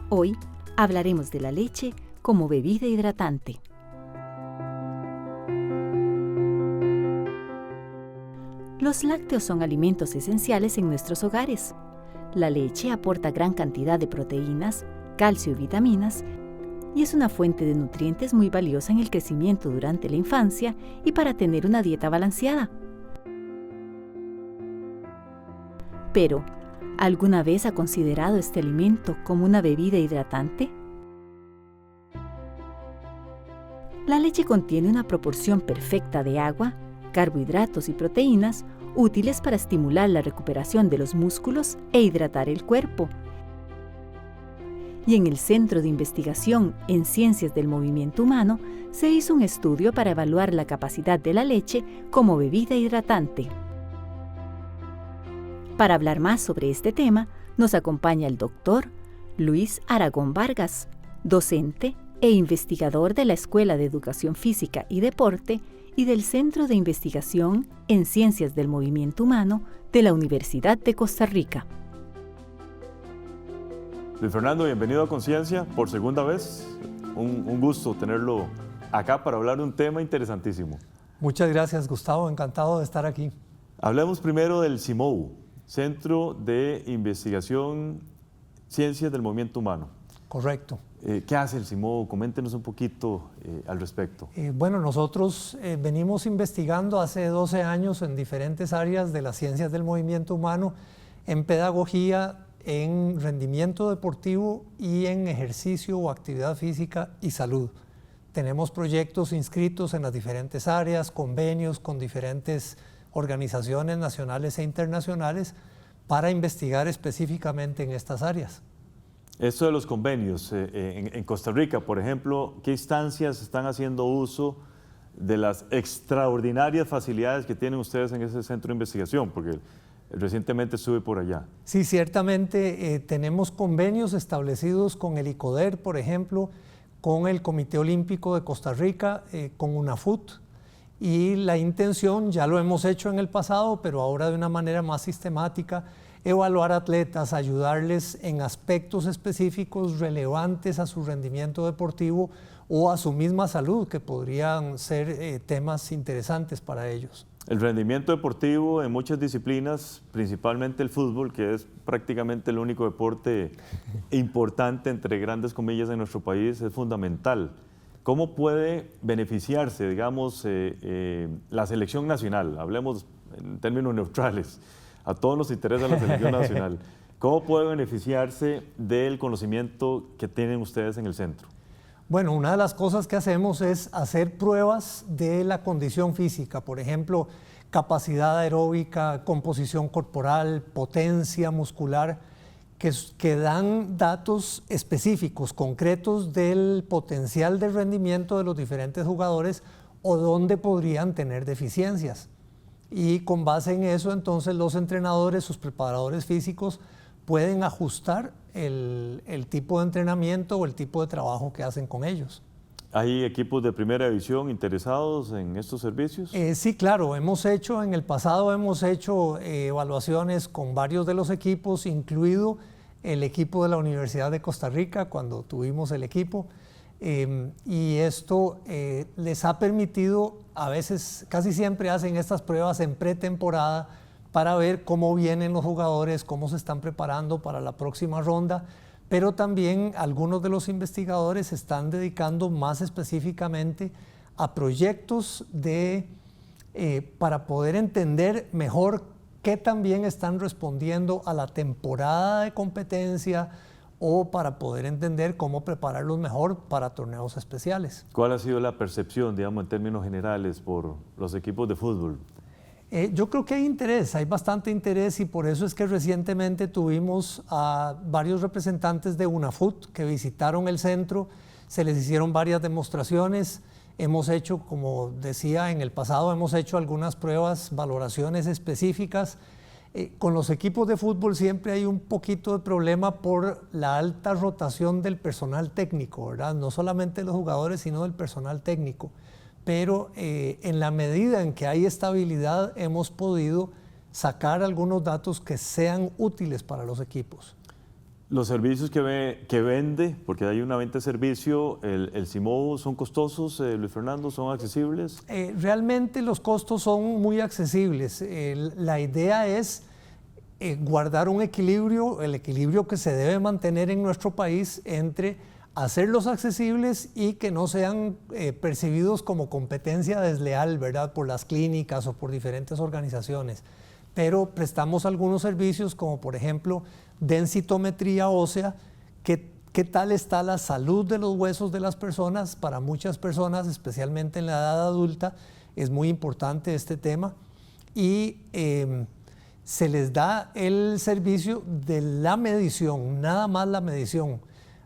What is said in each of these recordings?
Hoy hablaremos de la leche como bebida hidratante. Los lácteos son alimentos esenciales en nuestros hogares. La leche aporta gran cantidad de proteínas, calcio y vitaminas, y es una fuente de nutrientes muy valiosa en el crecimiento durante la infancia y para tener una dieta balanceada. Pero, ¿alguna vez ha considerado este alimento como una bebida hidratante? La leche contiene una proporción perfecta de agua, carbohidratos y proteínas útiles para estimular la recuperación de los músculos e hidratar el cuerpo. Y en el Centro de Investigación en Ciencias del Movimiento Humano se hizo un estudio para evaluar la capacidad de la leche como bebida hidratante. Para hablar más sobre este tema, nos acompaña el doctor Luis Aragón Vargas, docente e investigador de la Escuela de Educación Física y Deporte y del Centro de Investigación en Ciencias del Movimiento Humano de la Universidad de Costa Rica. Luis Fernando, bienvenido a Conciencia por segunda vez. Un gusto tenerlo acá para hablar de un tema interesantísimo. Muchas gracias, Gustavo. Encantado de estar aquí. Hablemos primero del CIMOU, Centro de Investigación Ciencias del Movimiento Humano. Correcto. ¿Qué hace el CIMOU? Coméntenos un poquito al respecto. Bueno, nosotros venimos investigando hace 12 años en diferentes áreas de las ciencias del movimiento humano, en pedagogía, en rendimiento deportivo y en ejercicio o actividad física y salud. Tenemos proyectos inscritos en las diferentes áreas, convenios con diferentes organizaciones nacionales e internacionales para investigar específicamente en estas áreas. Esto de los convenios, en Costa Rica, por ejemplo, ¿qué instancias están haciendo uso de las extraordinarias facilidades que tienen ustedes en ese centro de investigación? Porque recientemente estuve por allá. Sí, ciertamente tenemos convenios establecidos con el ICODER, por ejemplo, con el Comité Olímpico de Costa Rica, con UNAFUT, y la intención, ya lo hemos hecho en el pasado, pero ahora de una manera más sistemática, evaluar atletas, ayudarles en aspectos específicos relevantes a su rendimiento deportivo o a su misma salud, que podrían ser temas interesantes para ellos. El rendimiento deportivo en muchas disciplinas, principalmente el fútbol, que es prácticamente el único deporte importante, entre grandes comillas, en nuestro país, es fundamental. ¿Cómo puede beneficiarse, digamos, la selección nacional? Hablemos en términos neutrales. A todos nos interesa la selección nacional. ¿Cómo puede beneficiarse del conocimiento que tienen ustedes en el centro? Bueno, una de las cosas que hacemos es hacer pruebas de la condición física, por ejemplo, capacidad aeróbica, composición corporal, potencia muscular, que dan datos específicos, concretos del potencial de rendimiento de los diferentes jugadores o dónde podrían tener deficiencias. Y con base en eso, entonces, los entrenadores, sus preparadores físicos, pueden ajustar el tipo de entrenamiento o el tipo de trabajo que hacen con ellos. ¿Hay equipos de primera división interesados en estos servicios? Sí, claro. En el pasado hemos hecho evaluaciones con varios de los equipos, incluido el equipo de la Universidad de Costa Rica, cuando tuvimos el equipo. Y esto les ha permitido, a veces, casi siempre hacen estas pruebas en pretemporada para ver cómo vienen los jugadores, cómo se están preparando para la próxima ronda, pero también algunos de los investigadores se están dedicando más específicamente a proyectos para poder entender mejor qué también están respondiendo a la temporada de competencia, o para poder entender cómo prepararlos mejor para torneos especiales. ¿Cuál ha sido la percepción, digamos, en términos generales por los equipos de fútbol? Yo creo que hay bastante interés, y por eso es que recientemente tuvimos a varios representantes de UNAFUT que visitaron el centro, se les hicieron varias demostraciones, hemos hecho, como decía en el pasado, hemos hecho algunas pruebas, valoraciones específicas. Con los equipos de fútbol siempre hay un poquito de problema por la alta rotación del personal técnico, ¿verdad? No solamente los jugadores, sino del personal técnico. Pero en la medida en que hay estabilidad, hemos podido sacar algunos datos que sean útiles para los equipos. Los servicios que vende, porque hay una venta de servicio, el Cimovo, ¿son costosos, Luis Fernando? ¿Son accesibles? Realmente los costos son muy accesibles. La idea es guardar un equilibrio, el equilibrio que se debe mantener en nuestro país entre hacerlos accesibles y que no sean percibidos como competencia desleal, ¿verdad?, por las clínicas o por diferentes organizaciones. Pero prestamos algunos servicios como por ejemplo densitometría ósea, qué tal está la salud de los huesos de las personas. Para muchas personas, especialmente en la edad adulta, es muy importante este tema y se les da el servicio de la medición, nada más la medición.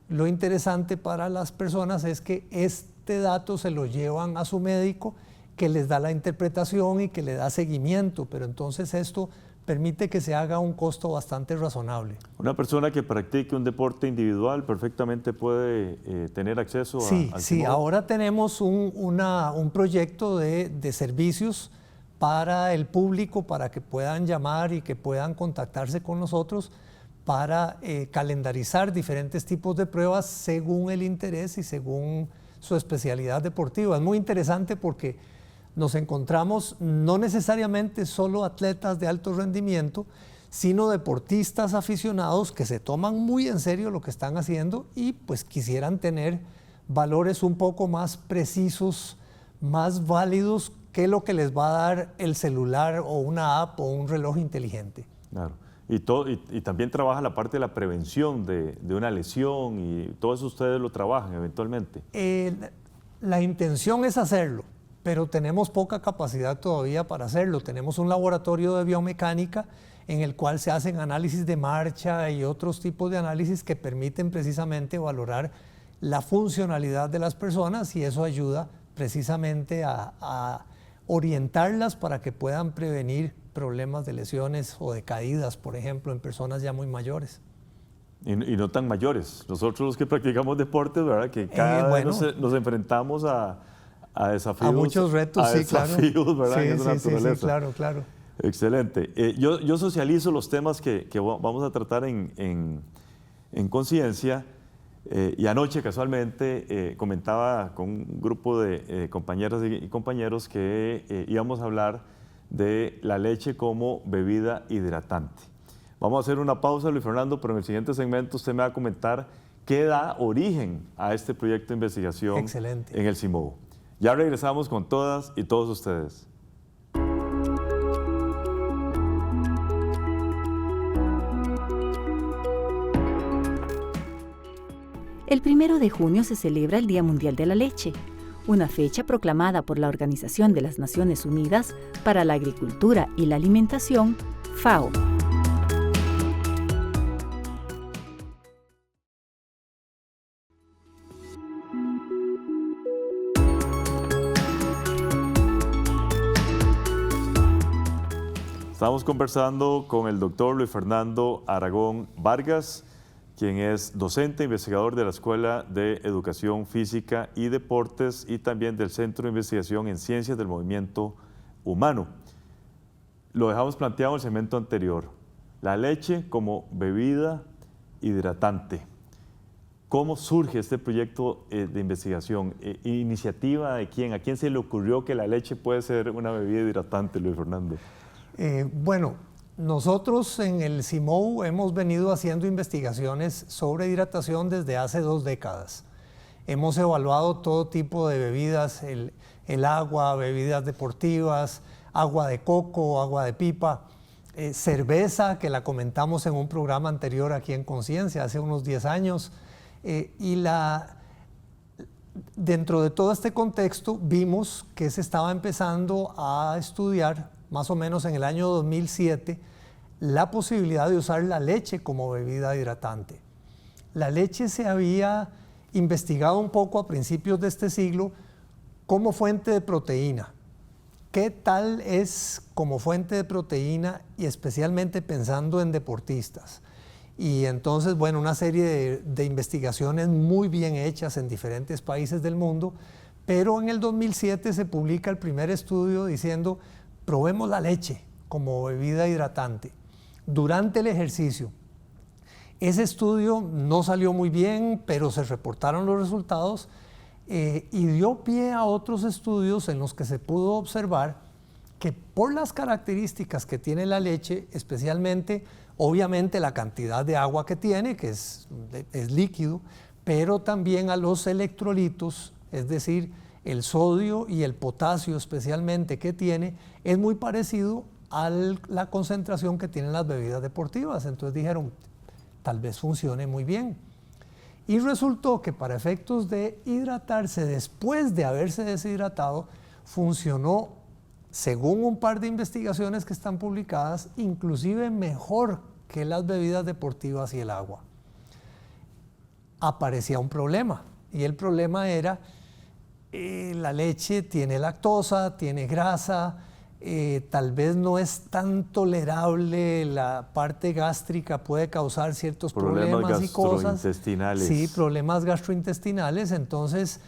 Lo interesante para las personas es que este dato se lo llevan a su médico, que les da la interpretación y que le da seguimiento, pero entonces esto permite que se haga a un costo bastante razonable. Una persona que practique un deporte individual perfectamente puede tener acceso al Sí, Cimovo. ahora tenemos un proyecto de servicios para el público, para que puedan llamar y que puedan contactarse con nosotros para calendarizar diferentes tipos de pruebas según el interés y según su especialidad deportiva. Es muy interesante porque nos encontramos no necesariamente solo atletas de alto rendimiento, sino deportistas aficionados que se toman muy en serio lo que están haciendo y pues quisieran tener valores un poco más precisos, más válidos que lo que les va a dar el celular o una app o un reloj inteligente. Claro. Y también trabaja la parte de la prevención de una lesión y todo eso ustedes lo trabajan eventualmente. La intención es hacerlo, pero tenemos poca capacidad todavía para hacerlo. Tenemos un laboratorio de biomecánica en el cual se hacen análisis de marcha y otros tipos de análisis que permiten precisamente valorar la funcionalidad de las personas y eso ayuda precisamente a orientarlas para que puedan prevenir problemas de lesiones o de caídas, por ejemplo, en personas ya muy mayores. Y no tan mayores. Nosotros los que practicamos deportes, ¿verdad? Que cada vez nos enfrentamos a desafíos. A muchos retos, sí, desafíos, claro. ¿verdad? En esa naturaleza. Sí, claro, claro. Excelente. Yo socializo los temas que vamos a tratar en Conciencia. Y anoche casualmente comentaba con un grupo de compañeras y compañeros que íbamos a hablar de la leche como bebida hidratante. Vamos a hacer una pausa, Luis Fernando, pero en el siguiente segmento usted me va a comentar qué da origen a este proyecto de investigación. Excelente. En el Cimovo. Ya regresamos con todas y todos ustedes. El 1 de junio se celebra el Día Mundial de la Leche, una fecha proclamada por la Organización de las Naciones Unidas para la Agricultura y la Alimentación, FAO. Estamos conversando con el doctor Luis Fernando Aragón Vargas, quien es docente e investigador de la Escuela de Educación Física y Deportes y también del Centro de Investigación en Ciencias del Movimiento Humano. Lo dejamos planteado en el segmento anterior, la leche como bebida hidratante. ¿Cómo surge este proyecto de investigación? ¿Iniciativa de quién? ¿A quién se le ocurrió que la leche puede ser una bebida hidratante, Luis Fernando? Bueno, nosotros en el Cimovo hemos venido haciendo investigaciones sobre hidratación desde hace 2 décadas. Hemos evaluado todo tipo de bebidas, el agua, bebidas deportivas, agua de coco, agua de pipa, cerveza, que la comentamos en un programa anterior aquí en Conciencia, hace unos 10 años. Dentro de todo este contexto vimos que se estaba empezando a estudiar, más o menos en el año 2007, la posibilidad de usar la leche como bebida hidratante. La leche se había investigado un poco a principios de este siglo como fuente de proteína. ¿Qué tal es como fuente de proteína y especialmente pensando en deportistas? Y entonces, bueno, una serie de investigaciones muy bien hechas en diferentes países del mundo, pero en el 2007 se publica el primer estudio diciendo probemos la leche como bebida hidratante durante el ejercicio. Ese estudio no salió muy bien, pero se reportaron los resultados y dio pie a otros estudios en los que se pudo observar que por las características que tiene la leche, especialmente, obviamente la cantidad de agua que tiene, que es líquido, pero también a los electrolitos, es decir, el sodio y el potasio especialmente que tiene, es muy parecido a la concentración que tienen las bebidas deportivas. Entonces dijeron, tal vez funcione muy bien. Y resultó que para efectos de hidratarse después de haberse deshidratado, funcionó, según un par de investigaciones que están publicadas, inclusive mejor que las bebidas deportivas y el agua. Aparecía un problema, y el problema era la leche tiene lactosa, tiene grasa, tal vez no es tan tolerable, la parte gástrica puede causar ciertos problemas y cosas. Gastrointestinales. Sí, problemas gastrointestinales. Entonces,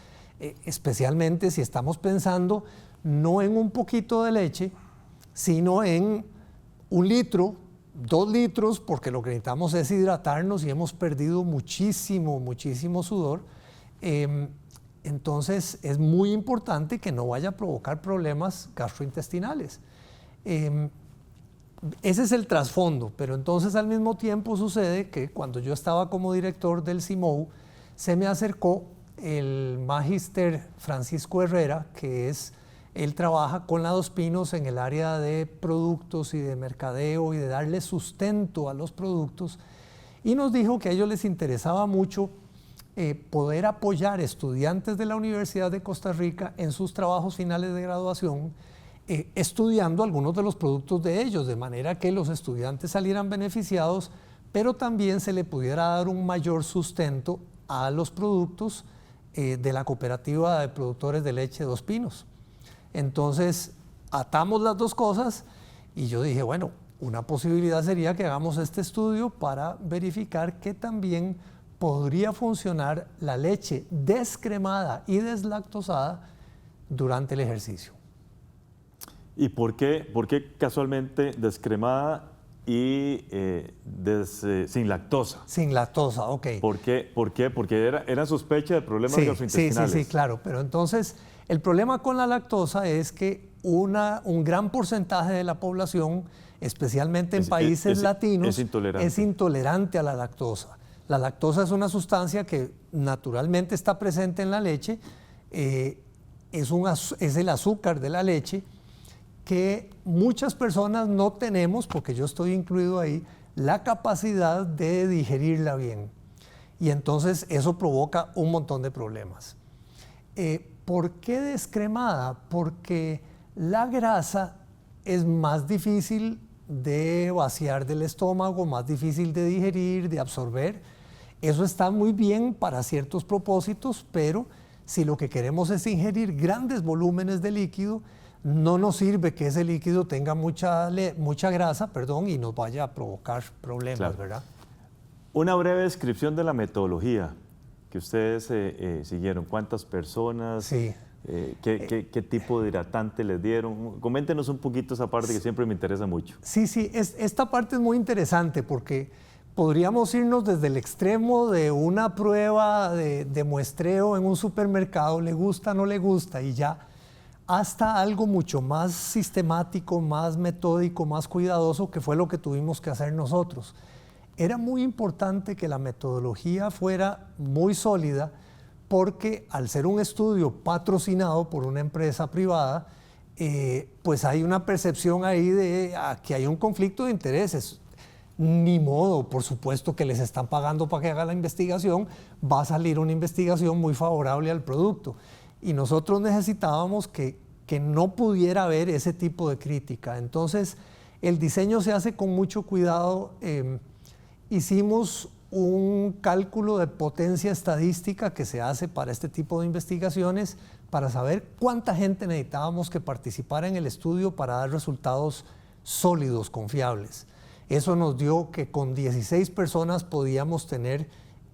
especialmente si estamos pensando no en un poquito de leche, sino en 1 litro, 2 litros, porque lo que necesitamos es hidratarnos y hemos perdido muchísimo sudor. Entonces es muy importante que no vaya a provocar problemas gastrointestinales. Ese es el trasfondo, pero entonces al mismo tiempo sucede que cuando yo estaba como director del CIMOU, se me acercó el magíster Francisco Herrera, él trabaja con la Dos Pinos en el área de productos y de mercadeo y de darle sustento a los productos, y nos dijo que a ellos les interesaba mucho poder apoyar estudiantes de la Universidad de Costa Rica en sus trabajos finales de graduación, estudiando algunos de los productos de ellos, de manera que los estudiantes salieran beneficiados, pero también se le pudiera dar un mayor sustento a los productos de la Cooperativa de Productores de Leche Dos Pinos. Entonces, atamos las dos cosas y yo dije, bueno, una posibilidad sería que hagamos este estudio para verificar que también podría funcionar la leche descremada y deslactosada durante el ejercicio. ¿Y por qué casualmente descremada y sin lactosa? Sin lactosa, ok. ¿Por qué? Porque era sospecha de problemas gastrointestinales. Sí, claro. Pero entonces, el problema con la lactosa es que un gran porcentaje de la población, especialmente en países latinos, es intolerante a la lactosa. La lactosa es una sustancia que naturalmente está presente en la leche, es el azúcar de la leche que muchas personas no tenemos, porque yo estoy incluido ahí, la capacidad de digerirla bien. Y entonces eso provoca un montón de problemas. ¿Por qué descremada? Porque la grasa es más difícil de vaciar del estómago, más difícil de digerir, de absorber. Eso está muy bien para ciertos propósitos, pero si lo que queremos es ingerir grandes volúmenes de líquido, no nos sirve que ese líquido tenga mucha grasa, y nos vaya a provocar problemas, claro. ¿Verdad? Una breve descripción de la metodología que ustedes siguieron. ¿Cuántas personas? Sí. ¿Qué tipo de hidratante les dieron? Coméntenos un poquito esa parte que siempre me interesa mucho. Sí, esta parte es muy interesante porque podríamos irnos desde el extremo de una prueba de muestreo en un supermercado, le gusta, no le gusta y ya, hasta algo mucho más sistemático, más metódico, más cuidadoso, que fue lo que tuvimos que hacer nosotros. Era muy importante que la metodología fuera muy sólida porque al ser un estudio patrocinado por una empresa privada, pues hay una percepción ahí de que hay un conflicto de intereses. Ni modo, por supuesto que les están pagando para que haga la investigación, va a salir una investigación muy favorable al producto. Y nosotros necesitábamos que no pudiera haber ese tipo de crítica. Entonces, el diseño se hace con mucho cuidado. Hicimos un cálculo de potencia estadística que se hace para este tipo de investigaciones para saber cuánta gente necesitábamos que participara en el estudio para dar resultados sólidos, confiables. Eso nos dio que con 16 personas podíamos tener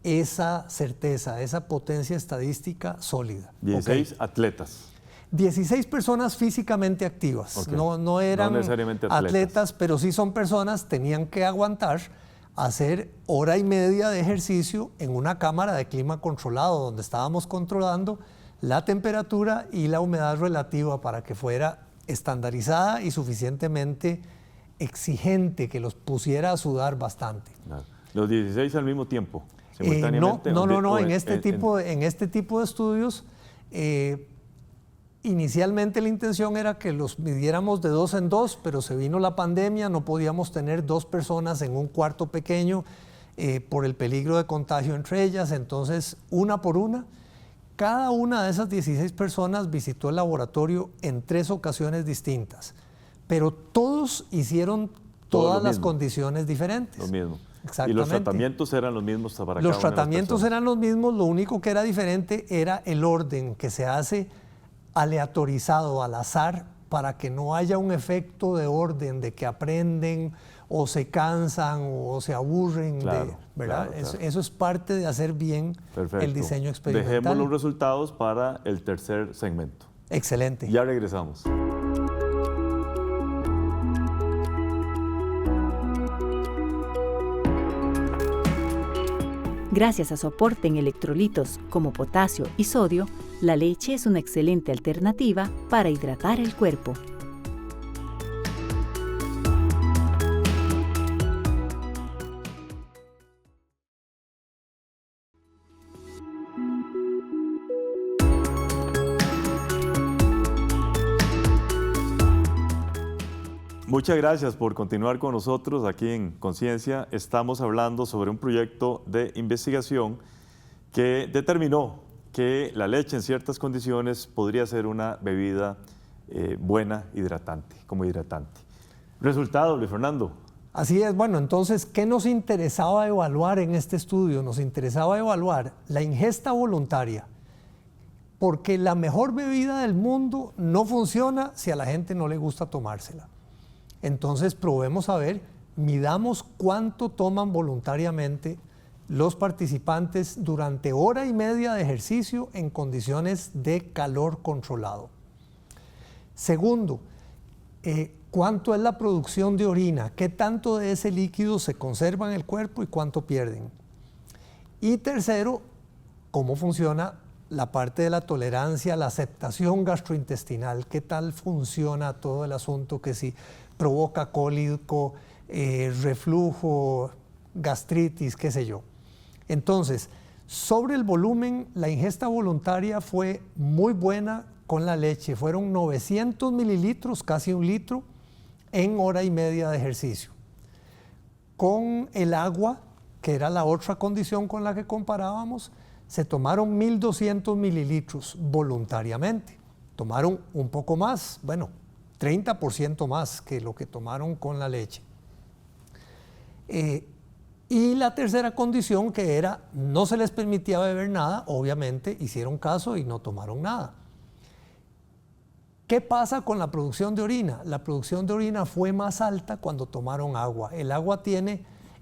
esa certeza, esa potencia estadística sólida. 16 atletas. 16 personas físicamente activas. Okay. No eran necesariamente atletas, pero sí son personas, tenían que aguantar hacer hora y media de ejercicio en una cámara de clima controlado, donde estábamos controlando la temperatura y la humedad relativa para que fuera estandarizada y suficientemente exigente, que los pusiera a sudar bastante. Claro. Los 16 al mismo tiempo, simultáneamente. No, en este tipo de estudios, inicialmente la intención era que los midiéramos de 2 en 2, pero se vino la pandemia, no podíamos tener 2 personas en un cuarto pequeño por el peligro de contagio entre ellas, entonces una por una. Cada una de esas 16 personas visitó el laboratorio en 3 ocasiones distintas, pero todos hicieron todas las condiciones diferentes. Lo mismo. Exactamente. ¿Y los tratamientos eran los mismos para cada una de las personas? Los tratamientos eran los mismos, lo único que era diferente era el orden, que se hace aleatorizado, al azar, para que no haya un efecto de orden, de que aprenden o se cansan o se aburren, claro, ¿verdad? Claro. Eso es parte de hacer bien el diseño experimental. Dejemos los resultados para el tercer segmento. Excelente. Ya regresamos. Gracias a su aporte en electrolitos como potasio y sodio, la leche es una excelente alternativa para hidratar el cuerpo. Muchas gracias por continuar con nosotros aquí en Conciencia. Estamos hablando sobre un proyecto de investigación que determinó que la leche en ciertas condiciones podría ser una bebida buena, hidratante, como hidratante. Resultado, Luis Fernando. Así es. Bueno, entonces, ¿qué nos interesaba evaluar en este estudio? Nos interesaba evaluar la ingesta voluntaria, porque la mejor bebida del mundo no funciona si a la gente no le gusta tomársela. Entonces probemos a ver, midamos cuánto toman voluntariamente los participantes durante hora y media de ejercicio en condiciones de calor controlado. Segundo, cuánto es la producción de orina, qué tanto de ese líquido se conserva en el cuerpo y cuánto pierden. Y tercero, cómo funciona la parte de la tolerancia, la aceptación gastrointestinal, qué tal funciona todo el asunto, que si provoca cólico, reflujo, gastritis, qué sé yo. Entonces, sobre el volumen, la ingesta voluntaria fue muy buena con la leche. Fueron 900 mililitros, casi 1 litro, en hora y media de ejercicio. Con el agua, que era la otra condición con la que comparábamos, se tomaron 1.200 mililitros voluntariamente. Tomaron un poco más, bueno, 30% más que lo que tomaron con la leche. Y la tercera condición, que era no se les permitía beber nada, obviamente hicieron caso y no tomaron nada. ¿Qué pasa con la producción de orina? La producción de orina fue más alta cuando tomaron agua. El agua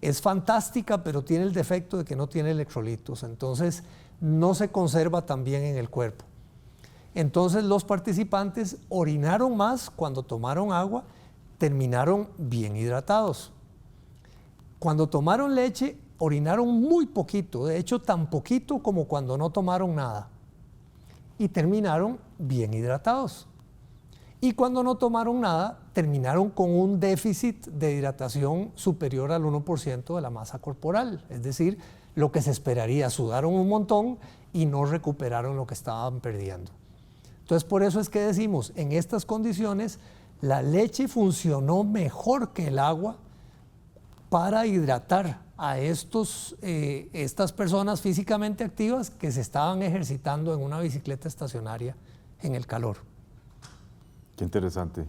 es fantástica, pero tiene el defecto de que no tiene electrolitos, entonces no se conserva tan bien en el cuerpo. Entonces los participantes orinaron más cuando tomaron agua, terminaron bien hidratados. Cuando tomaron leche, orinaron muy poquito, de hecho tan poquito como cuando no tomaron nada, y terminaron bien hidratados. Y cuando no tomaron nada, terminaron con un déficit de hidratación superior al 1% de la masa corporal, es decir, lo que se esperaría, sudaron un montón y no recuperaron lo que estaban perdiendo. Entonces, por eso es que decimos, en estas condiciones, la leche funcionó mejor que el agua para hidratar a estas personas físicamente activas que se estaban ejercitando en una bicicleta estacionaria en el calor. Qué interesante.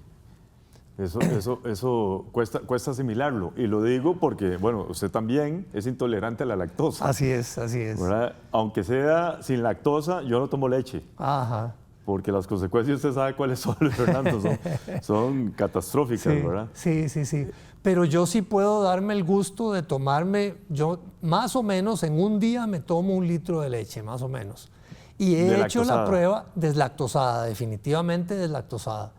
Eso cuesta asimilarlo. Y lo digo porque, bueno, usted también es intolerante a la lactosa. Así es, ¿verdad? Aunque sea sin lactosa, yo no tomo leche. Ajá. Porque las consecuencias, usted sabe cuáles son, Fernando, son catastróficas, sí, ¿verdad? Sí. Pero yo sí puedo darme el gusto de tomarme, yo más o menos en un día me tomo 1 litro de leche, más o menos. Y he hecho la prueba deslactosada, definitivamente deslactosada.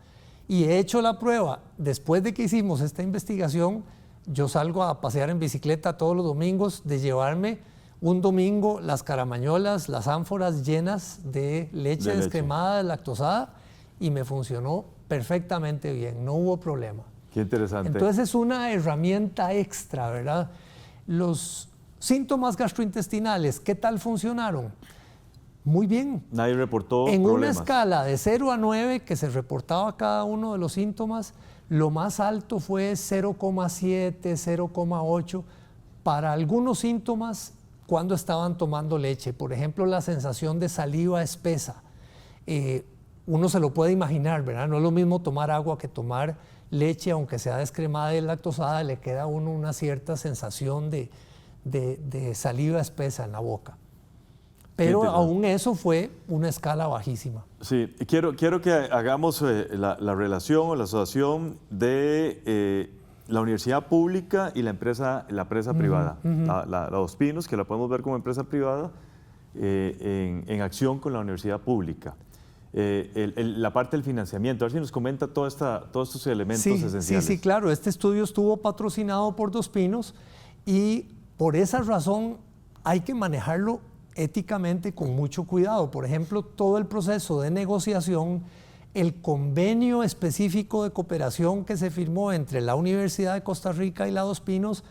Y he hecho la prueba, después de que hicimos esta investigación, Yo salgo a pasear en bicicleta todos los domingos, de llevarme un domingo las caramañolas, las ánforas llenas de leche descremada, deslactosada, y me funcionó perfectamente bien, no hubo problema. Qué interesante. Entonces es una herramienta extra, ¿verdad? Los síntomas gastrointestinales, ¿qué tal funcionaron? Muy bien. Nadie reportó en problemas. Una escala de 0 a 9 que se reportaba cada uno de los síntomas, lo más alto fue 0,7, 0,8 para algunos síntomas cuando estaban tomando leche. Por ejemplo, la sensación de saliva espesa. Uno se lo puede imaginar, ¿verdad? No es lo mismo tomar agua que tomar leche, aunque sea descremada y lactosada, le queda a uno una cierta sensación de saliva espesa en la boca. Pero aún eso fue una escala bajísima. Sí, quiero que hagamos la relación o la asociación de la universidad pública y la empresa privada. La Dos Pinos, que la podemos ver como empresa privada, en acción con la universidad pública. La parte del financiamiento, a ver si nos comenta todos estos elementos esenciales. Sí, claro. Este estudio estuvo patrocinado por Dos Pinos y por esa razón hay que manejarlo éticamente con mucho cuidado. Por ejemplo, todo el proceso de negociación, el convenio específico de cooperación que se firmó entre la Universidad de Costa Rica y la Dos Pinos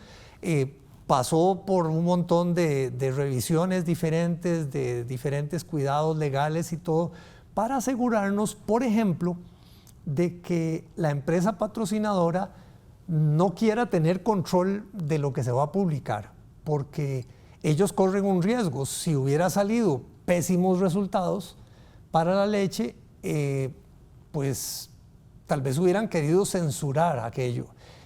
pasó por un montón de revisiones diferentes, de diferentes cuidados legales y todo, para asegurarnos, por ejemplo, de que la empresa patrocinadora no quiera tener control de lo que se va a publicar, porque ellos corren un riesgo. Si hubiera salido pésimos resultados para la leche, pues tal vez hubieran querido censurar aquello.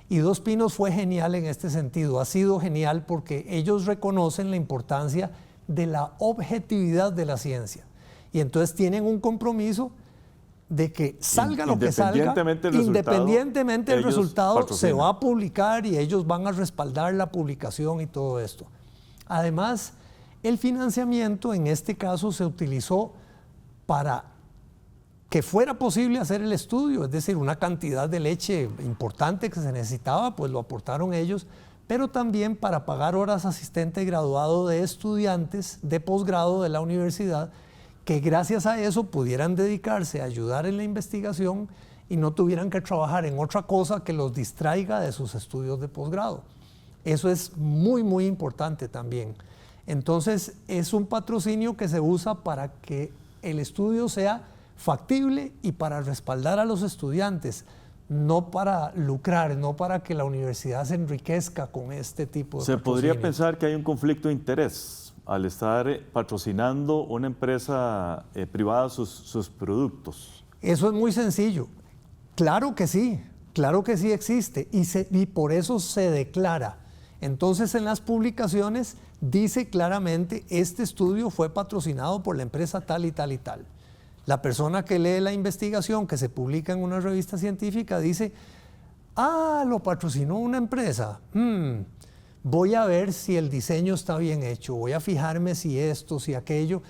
Y Dos Pinos fue genial en este sentido. Ha sido genial porque ellos reconocen la importancia de la objetividad de la ciencia. Y entonces tienen un compromiso de que salga lo que salga, independientemente del resultado, se va a publicar y ellos van a respaldar la publicación y todo esto. Además, el financiamiento en este caso se utilizó para que fuera posible hacer el estudio, es decir, una cantidad de leche importante que se necesitaba, pues lo aportaron ellos, pero también para pagar horas asistente graduado de estudiantes de posgrado de la universidad, que gracias a eso pudieran dedicarse a ayudar en la investigación y no tuvieran que trabajar en otra cosa que los distraiga de sus estudios de posgrado. Eso es muy, muy importante también. Entonces, es un patrocinio que se usa para que el estudio sea factible y para respaldar a los estudiantes, no para lucrar, no para que la universidad se enriquezca con este tipo de patrocinio. ¿Se podría pensar que hay un conflicto de interés al estar patrocinando una empresa privada sus productos? Eso es muy sencillo. Claro que sí existe y por eso se declara. Entonces, en las publicaciones dice claramente, este estudio fue patrocinado por la empresa tal y tal y tal. La persona que lee la investigación que se publica en una revista científica dice, lo patrocinó una empresa. Voy a ver si el diseño está bien hecho, voy a fijarme si esto, si aquello.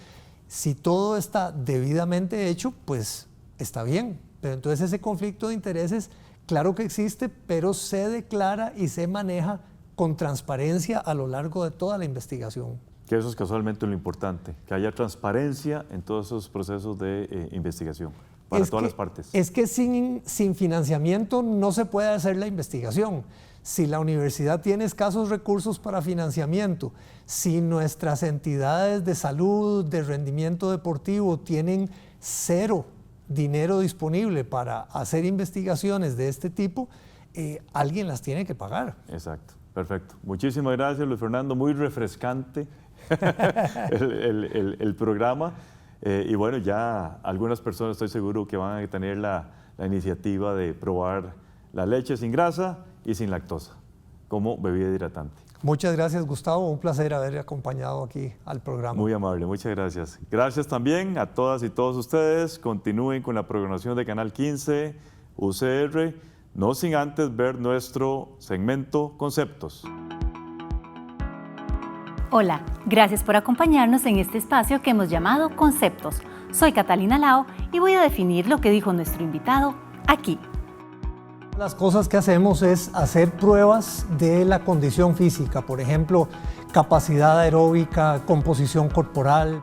Si todo está debidamente hecho, pues está bien. Pero entonces ese conflicto de intereses, claro que existe, pero se declara y se maneja con transparencia a lo largo de toda la investigación. Que eso es casualmente lo importante, que haya transparencia en todos esos procesos de investigación, para todas las partes. Es que sin financiamiento no se puede hacer la investigación. Si la universidad tiene escasos recursos para financiamiento, si nuestras entidades de salud, de rendimiento deportivo tienen cero dinero disponible para hacer investigaciones de este tipo, alguien las tiene que pagar. Exacto, perfecto. Muchísimas gracias, Luis Fernando, muy refrescante el programa. Y bueno, ya algunas personas estoy seguro que van a tener la iniciativa de probar la leche sin grasa y sin lactosa como bebida hidratante. Muchas gracias, Gustavo. Un placer haber acompañado aquí al programa. Muy amable, muchas gracias. Gracias también a todas y todos ustedes. Continúen con la programación de Canal 15, UCR, no sin antes ver nuestro segmento Conceptos. Hola, gracias por acompañarnos en este espacio que hemos llamado Conceptos. Soy Catalina Lao y voy a definir lo que dijo nuestro invitado aquí. Las cosas que hacemos es hacer pruebas de la condición física, por ejemplo, capacidad aeróbica, composición corporal.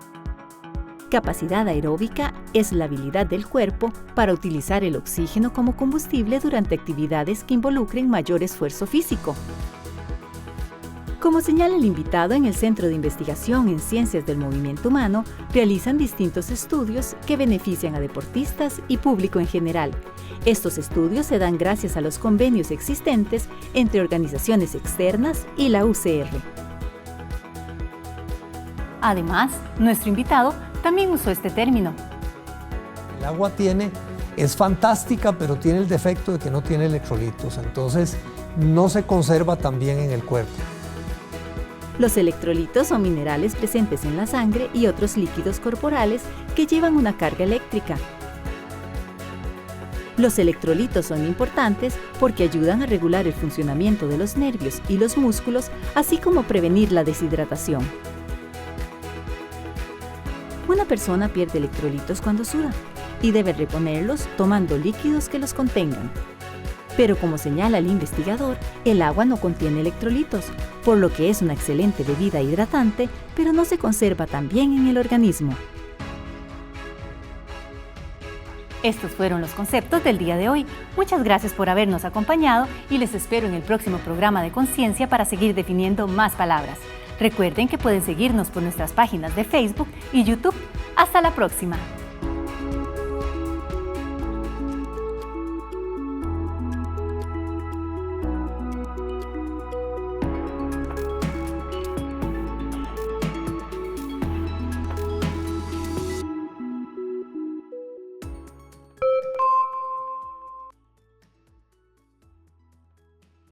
Capacidad aeróbica es la habilidad del cuerpo para utilizar el oxígeno como combustible durante actividades que involucren mayor esfuerzo físico. Como señala el invitado, en el Centro de Investigación en Ciencias del Movimiento Humano realizan distintos estudios que benefician a deportistas y público en general. Estos estudios se dan gracias a los convenios existentes entre organizaciones externas y la UCR. Además, nuestro invitado también usó este término. El agua es fantástica, pero tiene el defecto de que no tiene electrolitos, entonces no se conserva tan bien en el cuerpo. Los electrolitos son minerales presentes en la sangre y otros líquidos corporales que llevan una carga eléctrica. Los electrolitos son importantes porque ayudan a regular el funcionamiento de los nervios y los músculos, así como prevenir la deshidratación. Una persona pierde electrolitos cuando suda y debe reponerlos tomando líquidos que los contengan. Pero como señala el investigador, el agua no contiene electrolitos, por lo que es una excelente bebida hidratante, pero no se conserva tan bien en el organismo. Estos fueron los conceptos del día de hoy. Muchas gracias por habernos acompañado y les espero en el próximo programa de Conciencia para seguir definiendo más palabras. Recuerden que pueden seguirnos por nuestras páginas de Facebook y YouTube. ¡Hasta la próxima!